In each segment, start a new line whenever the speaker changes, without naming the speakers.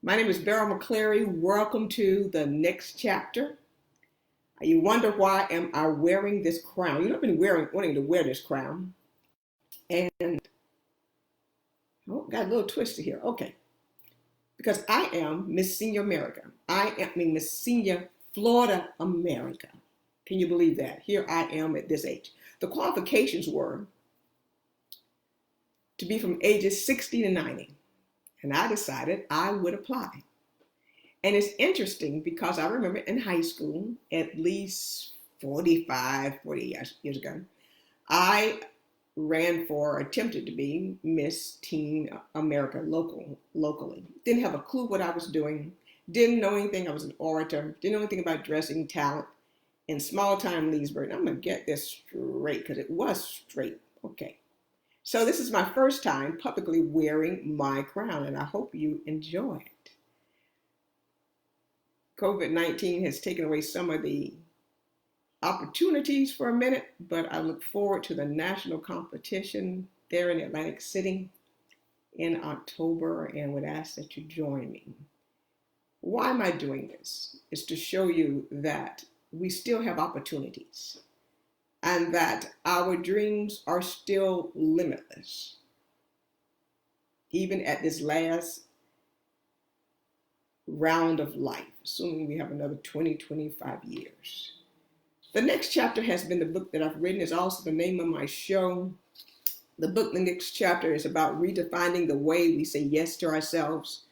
My name is Beryl McClary. Welcome to the next chapter. You wonder why am I wearing this crown? I've been wanting to wear this crown, and got a little twisted here. Okay, because I am Miss Senior America. Miss Senior Florida America. Can you believe that? Here I am at this age. The qualifications were to be from ages 60 to 90, and I decided I would apply. And it's interesting because I remember in high school, at least 40 years ago, I attempted to be Miss Teen America locally. Didn't have a clue what I was doing. Didn't know anything. I was an orator. Didn't know anything about dressing, talent, in small time Leesburg. I'm going to get this straight because it was straight. Okay. So this is my first time publicly wearing my crown, and I hope you enjoy it. COVID-19 has taken away some of the opportunities for a minute, but I look forward to the national competition there in Atlantic City in October and would ask that you join me. Why am I doing this? It's to show you that we still have opportunities and that our dreams are still limitless. Even at this last round of life, assuming we have another 25 years. The next chapter has been the book that I've written. It's also the name of my show. The book, the next chapter, is about redefining the way we say yes to ourselves.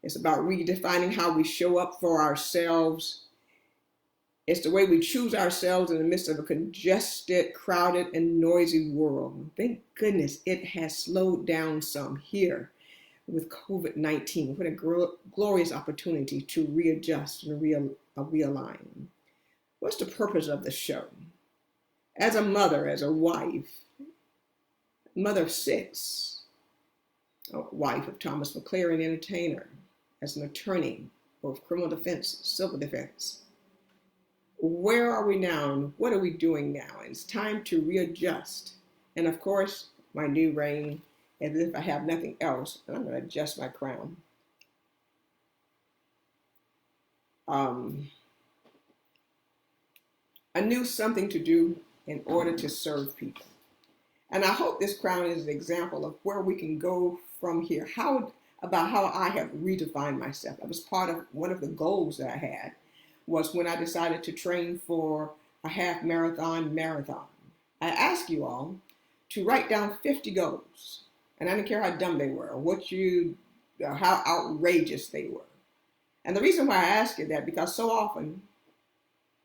It's about redefining how we show up for ourselves. It's the way we choose ourselves in the midst of a congested, crowded, and noisy world. Thank goodness it has slowed down some here with COVID-19. What a glorious opportunity to readjust and realign. What's the purpose of the show? As a mother, as a wife, mother of six, a wife of Thomas McClary, an entertainer, as an attorney, both criminal defense, civil defense. Where are we now and what are we doing now? It's time to readjust. And of course, my new reign, as if I have nothing else, and I'm going to adjust my crown. I knew something to do in order to serve people. And I hope this crown is an example of where we can go from here. About how I have redefined myself. That was part of one of the goals that I had, was when I decided to train for a half marathon. I asked you all to write down 50 goals. And I didn't care how dumb they were, or how outrageous they were. And the reason why I ask you that, because so often,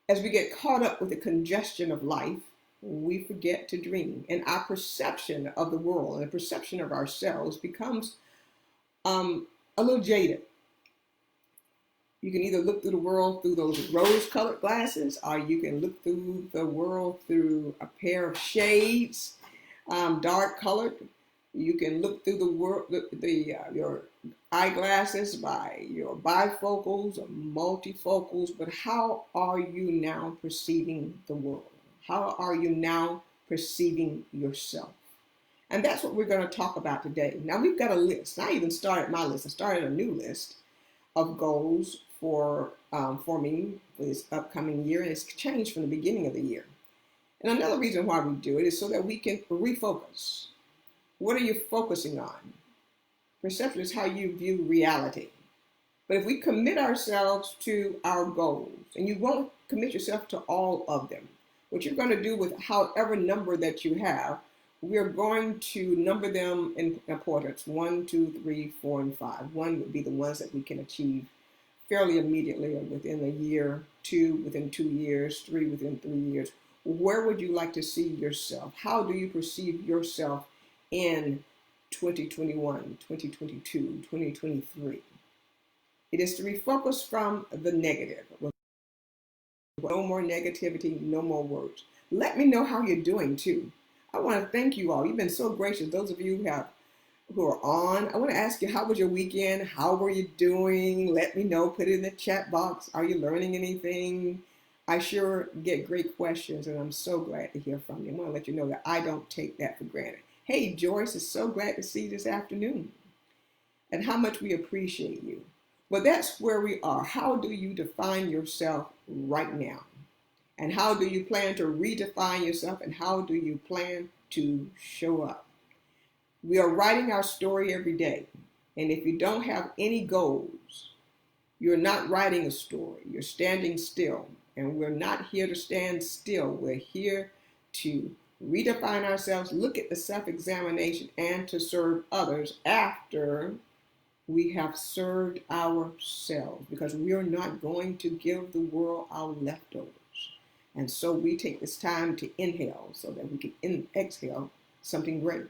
as we get caught up with the congestion of life, we forget to dream. And our perception of the world and the perception of ourselves becomes a little jaded. You can either look through the world through those rose-colored glasses, or you can look through the world through a pair of shades, dark-colored. You can look through the world, your eyeglasses by your bifocals or multifocals, but how are you now perceiving the world? How are you now perceiving yourself? And that's what we're going to talk about today. Now we've got a list. I even started my list. I started a new list of goals for me for this upcoming year, and it's changed from the beginning of the year. And another reason why we do it is so that we can refocus. What are you focusing on? Perception is how you view reality. But if we commit ourselves to our goals, and you won't commit yourself to all of them, what you're going to do with however number that you have, we're going to number them in importance: 1, 2, 3, 4, and 5. 1 would be the ones that we can achieve fairly immediately or within a year, 2 within 2 years, 3 within 3 years. Where would you like to see yourself? How do you perceive yourself in 2021, 2022, 2023? It is to refocus from the negative. No more negativity, no more words. Let me know how you're doing too. I want to thank you all. You've been so gracious. Those of you who are on, I want to ask you, how was your weekend? How were you doing? Let me know. Put it in the chat box. Are you learning anything? I sure get great questions, and I'm so glad to hear from you. I want to let you know that I don't take that for granted. Hey, Joyce, is so glad to see you this afternoon, and how much we appreciate you. But that's where we are. How do you define yourself right now? And how do you plan to redefine yourself? And how do you plan to show up? We are writing our story every day. And if you don't have any goals, you're not writing a story. You're standing still. And we're not here to stand still. We're here to redefine ourselves, look at the self-examination, and to serve others after we have served ourselves, because we are not going to give the world our leftovers. And so we take this time to inhale so that we can exhale something great.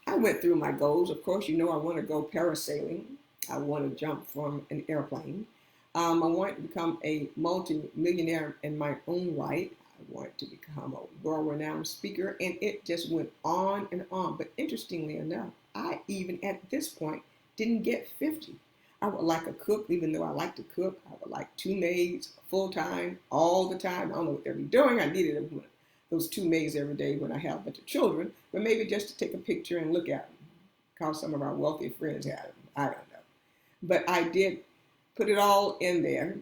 I went through my goals. Of course, you know I want to go parasailing. I want to jump from an airplane. I want to become a multi-millionaire in my own right. I want to become a world-renowned speaker, and it just went on and on. But interestingly enough, I even at this point didn't get 50. I would like a cook, even though I like to cook. I would like 2 maids full-time all the time. I don't know what they'd be doing. I needed those 2 maids every day when I have a bunch of children, but maybe just to take a picture and look at them, because some of our wealthy friends had them. I don't know. But I did put it all in there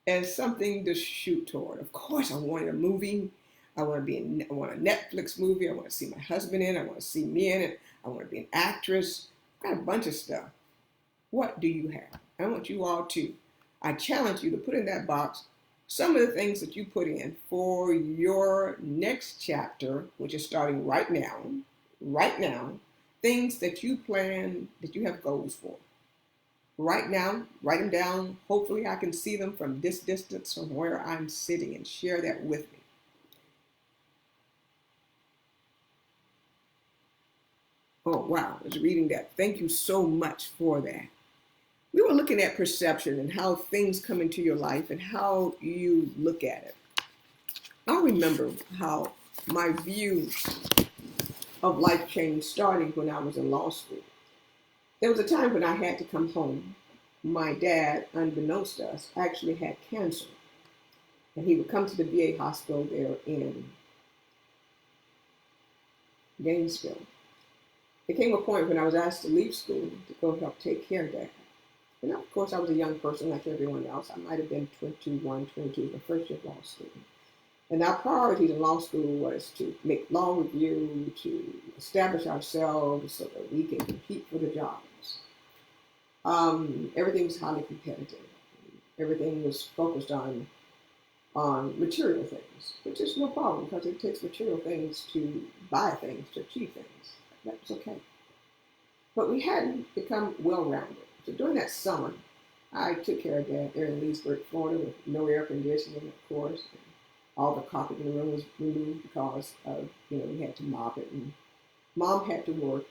as something to shoot toward. Of course, I wanted a movie. I want a Netflix movie. I want to see my husband in it. I want to see me in it. I want to be an actress. I've got a bunch of stuff. What do you have? I want you all to, I challenge you to put in that box some of the things that you put in for your next chapter, which is starting right now, things that you plan, that you have goals for. Right now, write them down. Hopefully I can see them from this distance from where I'm sitting, and share that with me. Oh, wow, I was reading that. Thank you so much for that. We were looking at perception and how things come into your life and how you look at it. I remember how my view of life changed starting when I was in law school. There was a time when I had to come home. My dad, unbeknownst to us, actually had cancer. And he would come to the VA hospital there in Gainesville. There came a point when I was asked to leave school to go help take care of Dad. And of course, I was a young person like everyone else. I might have been 21, 22, the first year of law school. And our priority in law school was to make law review, to establish ourselves so that we can compete for the jobs. Everything was highly competitive. Everything was focused on material things, which is no problem because it takes material things to buy things, to achieve things. That was okay. But we hadn't become well-rounded. So during that summer, I took care of Dad there in Leesburg, Florida, with no air conditioning, of course. And all the carpet in the room was removed because of, we had to mop it. And Mom had to work.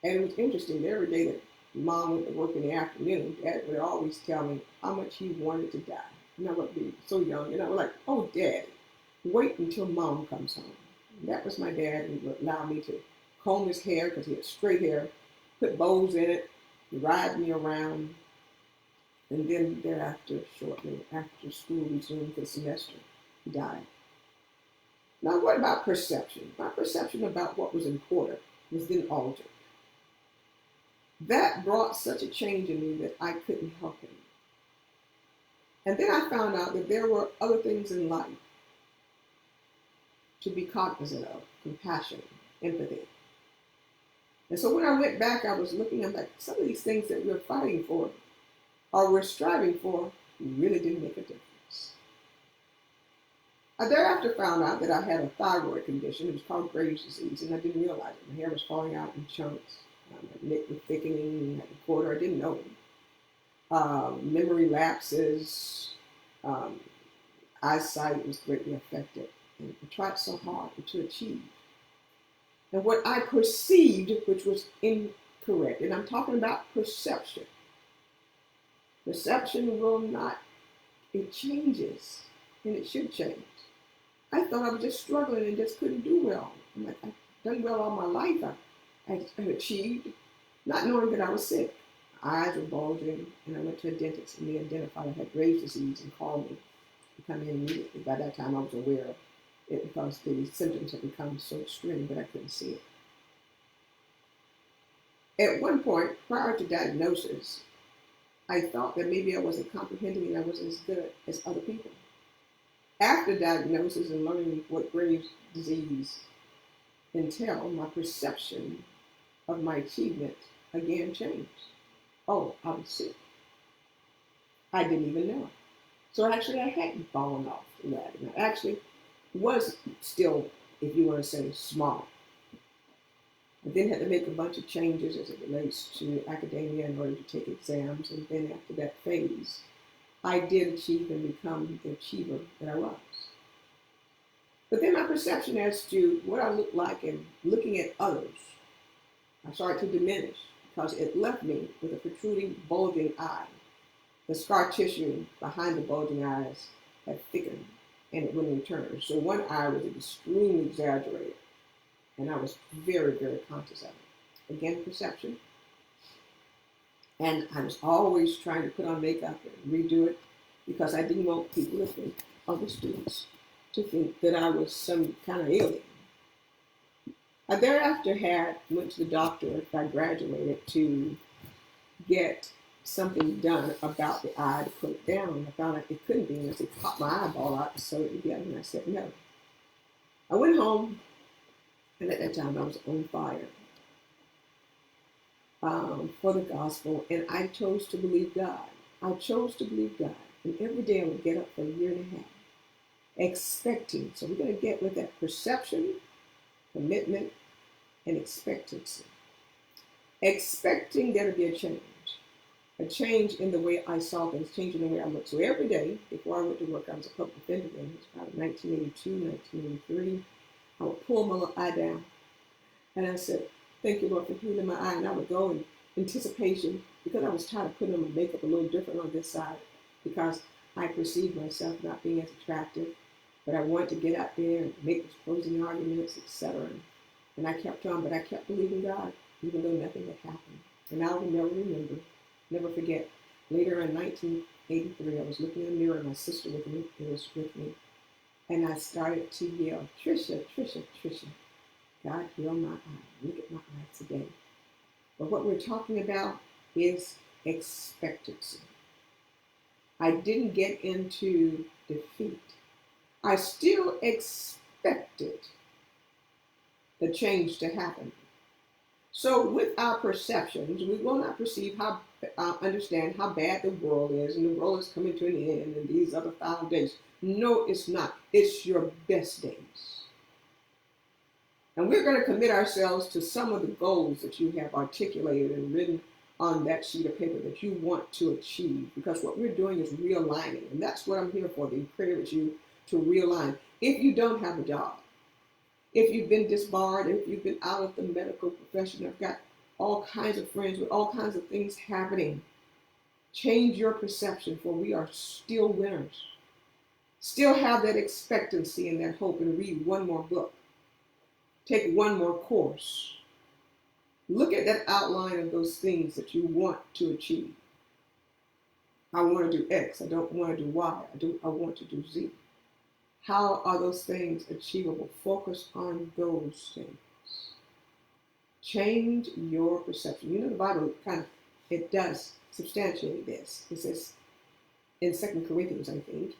And it was interesting. Every day that Mom went to work in the afternoon, Dad would always tell me how much he wanted to die. And I would be so young. And I was like, oh, Dad, wait until Mom comes home. And that was my dad. He would allow me to comb his hair because he had straight hair, put bows in it, ride me around, and then thereafter, shortly after school resumed for the semester, he died. Now, what about perception? My perception about what was important was then altered. That brought such a change in me that I couldn't help him. And then I found out that there were other things in life to be cognizant of: compassion, empathy. And so when I went back, I was looking at some of these things that we're fighting for or we're striving for really didn't make a difference. I thereafter found out that I had a thyroid condition. It was called Graves' disease, and I didn't realize it. My hair was falling out in chunks. My neck was thickening, had a quarter. I didn't know it. Memory lapses, eyesight was greatly affected. And I tried so hard to achieve. And what I perceived, which was incorrect, and I'm talking about perception. Perception will not, it changes, and it should change. I thought I was just struggling and just couldn't do well. I'm like, I've done well all my life. I achieved, not knowing that I was sick. My eyes were bulging, and I went to a dentist, and they identified I had Graves' disease and called me to come in immediately. By that time, I was aware of it because the symptoms had become so extreme that I couldn't see it. At one point, prior to diagnosis, I thought that maybe I wasn't comprehending and I wasn't as good as other people. After diagnosis and learning what Graves' disease entailed, my perception of my achievement again changed. Oh, I was sick. I didn't even know. So actually, I hadn't fallen off the ladder. I actually was still, if you want to say, smart. I then had to make a bunch of changes as it relates to academia in order to take exams. And then after that phase, I did achieve and become the achiever that I was. But then my perception as to what I looked like and looking at others, I started to diminish because it left me with a protruding, bulging eye. The scar tissue behind the bulging eyes had thickened and it wouldn't return. So one eye was extremely exaggerated. And I was very, very conscious of it. Again, perception. And I was always trying to put on makeup and redo it because I didn't want people to think, other students, to think that I was some kind of alien. I thereafter went to the doctor after I graduated to get something done about the eye to put it down. And I found out it couldn't be unless they popped my eyeball out and sewed it together. And I said no. I went home. And at that time, I was on fire for the gospel, and I chose to believe God. I chose to believe God. And every day I would get up for a year and a half, expecting. So we're going to get with that perception, commitment, and expectancy. Expecting there to be a change in the way I saw things, change in the way I looked. So every day, before I went to work, I was a public defender then. It was probably 1982, 1983. I would pull my little eye down, and I said, thank you, Lord, for healing my eye. And I would go in anticipation, because I was tired of putting on my makeup a little different on this side, because I perceived myself not being as attractive, but I wanted to get out there and make those closing arguments, etc. And I kept on, but I kept believing God, even though nothing had happened. And I will never forget, later in 1983, I was looking in the mirror, and my sister was with me. And I started to yell, Trisha, Trisha, Trisha, God heal my eye. Look at my eye today. But what we're talking about is expectancy. I didn't get into defeat. I still expected the change to happen. So with our perceptions, we will not understand how bad the world is, and the world is coming to an end, and these other final days. No, it's not. It's your best days. And we're going to commit ourselves to some of the goals that you have articulated and written on that sheet of paper that you want to achieve. Because what we're doing is realigning. And that's what I'm here for, to encourage you to realign. If you don't have a job, if you've been disbarred, if you've been out of the medical profession, I've got all kinds of friends with all kinds of things happening. Change your perception, for we are still winners. Still have that expectancy and that hope, and read one more book. Take one more course. Look at that outline of those things that you want to achieve. I want to do X. I don't want to do Y. I want to do Z. How are those things achievable? Focus on those things. Change your perception. You know, the Bible it does substantiate this. It says in 2 Corinthians, I think,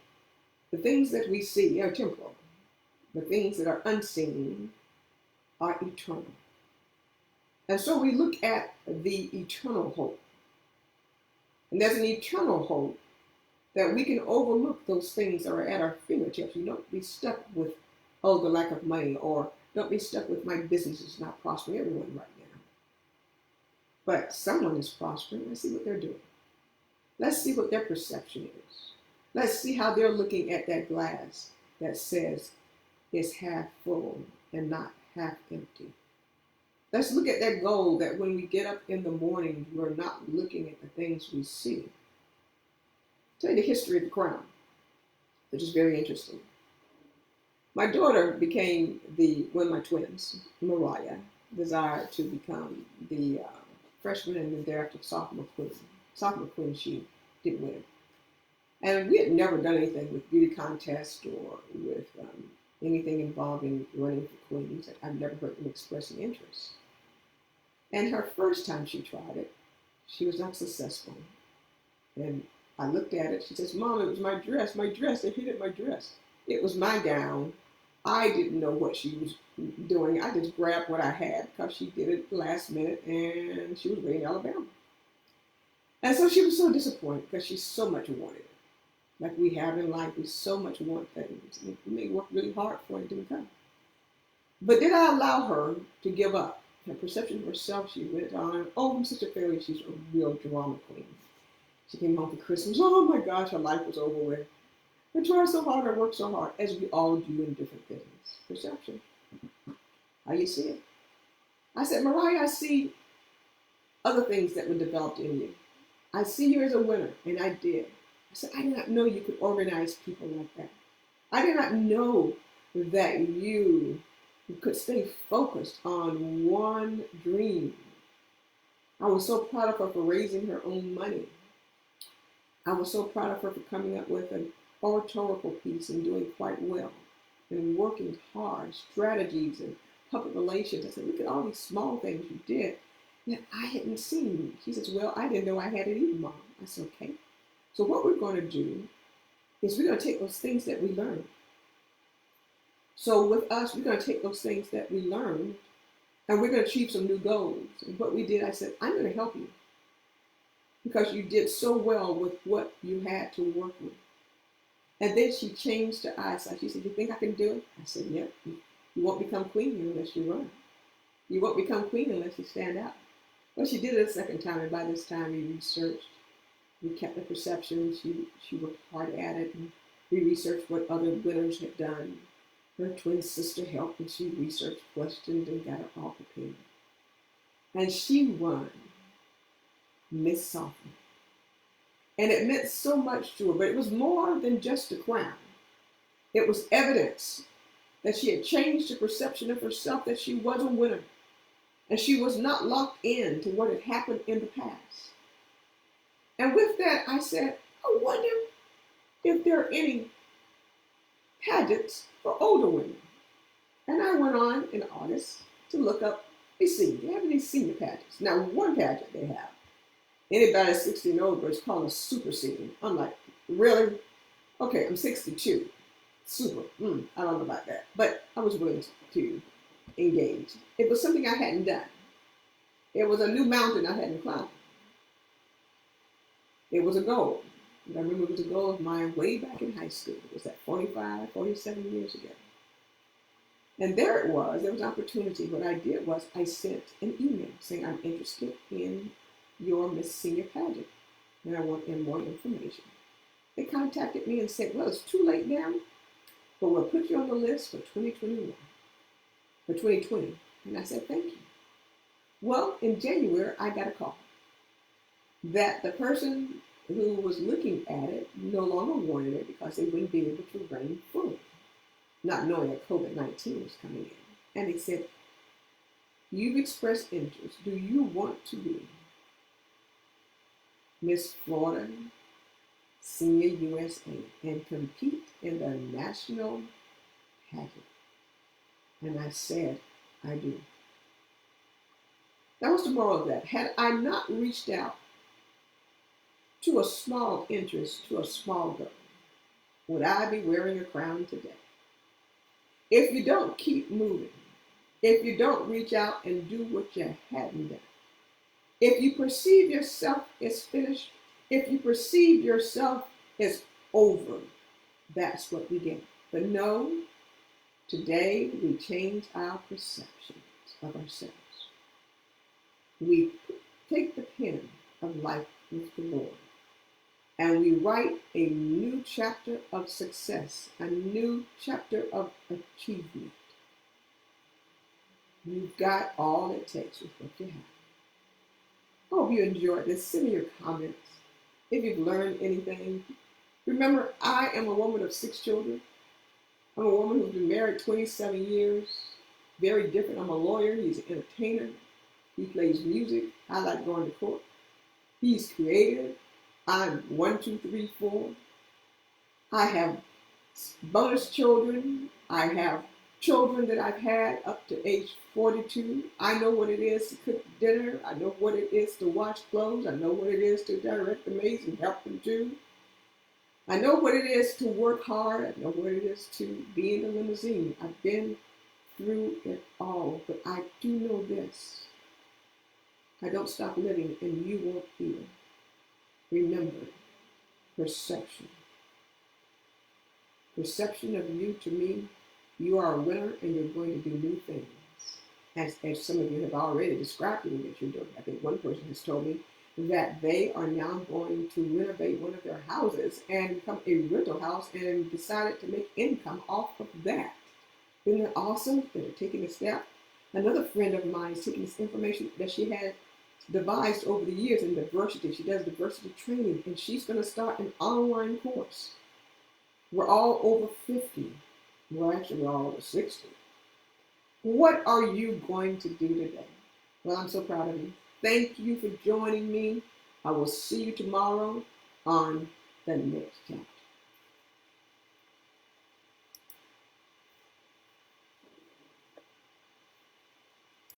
the things that we see are temporal. The things that are unseen are eternal. And so we look at the eternal hope. And there's an eternal hope that we can overlook those things that are at our fingertips. You don't be stuck with, the lack of money, or don't be stuck with my business is not prospering. Everyone right now. But someone is prospering. Let's see what they're doing. Let's see what their perception is. Let's see how they're looking at that glass that says it's half full and not half empty. Let's look at that goal that when we get up in the morning, we're not looking at the things we see. I'll tell you the history of the crown, which is very interesting. My daughter became one of my twins, Mariah, desired to become the freshman and then thereafter sophomore queen. Sophomore queen, she didn't win. And we had never done anything with beauty contests or with anything involving running for queens. I've never heard them expressing interest. And her first time she tried it, she was not successful. And I looked at it. She says, Mom, it was my dress. My dress. They hit my dress. It was my gown. I didn't know what she was doing. I just grabbed what I had because she did it last minute and she was way in Alabama. And so she was so disappointed because she so much wanted it. Like we have in life, we so much want things. And it may work really hard for it to come. But did I allow her to give up? Her perception of herself, she went on, oh, I'm such a failure. She's a real drama queen. She came home for Christmas. Oh my gosh, her life was over with. I tried so hard, I worked so hard, as we all do in different things. Perception. How you see it? I said, Mariah, I see other things that were developed in you. I see you as a winner, and I did. I said, I did not know you could organize people like that. I did not know that you could stay focused on one dream. I was so proud of her for raising her own money. I was so proud of her for coming up with an oratorical piece and doing quite well and working hard, strategies and public relations. I said, look at all these small things you did that I hadn't seen. She says, well, I didn't know I had it either, Mom. I said, okay. So what we're going to do is we're going to take those things that we learned. So with us, we're going to take those things that we learned and we're going to achieve some new goals. And what we did, I said, I'm going to help you because you did so well with what you had to work with. And then she changed her eyesight. She said, you think I can do it? I said, yep. You won't become queen unless you run. You won't become queen unless you stand out. Well, she did it a second time, and by this time we researched. We kept the perception. She worked hard at it, and we researched what other winners had done. Her twin sister helped, and she researched, questioned, and got it all prepared. And she won Miss Sophomore. And it meant so much to her, but it was more than just a crown. It was evidence that she had changed her perception of herself, that she was a winner. And she was not locked in to what had happened in the past. And with that, I said, I wonder if there are any pageants for older women. And I went on in August to look up a senior. They have any senior pageants. Now, one pageant they have. Anybody 60 and over is called a super senior. I'm like, really? Okay, I'm 62. Super. I don't know about that. But I was willing to engage. It was something I hadn't done. It was a new mountain I hadn't climbed. It was a goal. And I remember it was a goal of mine way back in high school. It was at 45, 47 years ago. And there it was. There was an opportunity. What I did was I sent an email saying, I'm interested in your Miss Senior pageant, and I want more information. They contacted me and said, well, it's too late now, but we'll put you on the list for 2021, for 2020. And I said, thank you. Well, in January, I got a call that the person who was looking at it no longer wanted it because they wouldn't be able to run fully, not knowing that COVID-19 was coming in. And they said, you've expressed interest. Do you want to be Ms.Florida, Senior USA, and compete in the national pageant? And I said, I do. That was the moral of that. Had I not reached out to a small interest, to a small goal, would I be wearing a crown today? If you don't keep moving, if you don't reach out and do what you hadn't done, if you perceive yourself as finished, if you perceive yourself as over, that's what we get. But no, today we change our perceptions of ourselves. We take the pen of life with the Lord and we write a new chapter of success, a new chapter of achievement. You've got all it takes with what you have. I hope you enjoyed this. Send me your comments. If you've learned anything, remember, I am a woman of 6 children. I'm a woman who's been married 27 years. Very different. I'm a lawyer. He's an entertainer. He plays music. I like going to court. He's creative. I'm 1, 2, 3, 4. I have bonus children. I have children that I've had up to age 42. I know what it is to cook dinner. I know what it is to wash clothes. I know what it is to direct the maids and help them do. I know what it is to work hard. I know what it is to be in the limousine. I've been through it all, but I do know this. I don't stop living, and you won't either. Remember, perception. Perception of you to me, you are a winner and you're going to do new things. As some of you have already described to me that you're doing. I think one person has told me that they are now going to renovate one of their houses and become a rental house and decided to make income off of that. Isn't that awesome? They're taking a step. Another friend of mine is taking this information that she had devised over the years in diversity. She does diversity training, and she's going to start an online course. We're all over 50. Well, actually, we're all over 60. What are you going to do today? Well, I'm so proud of you. Thank you for joining me. I will see you tomorrow on the next chapter.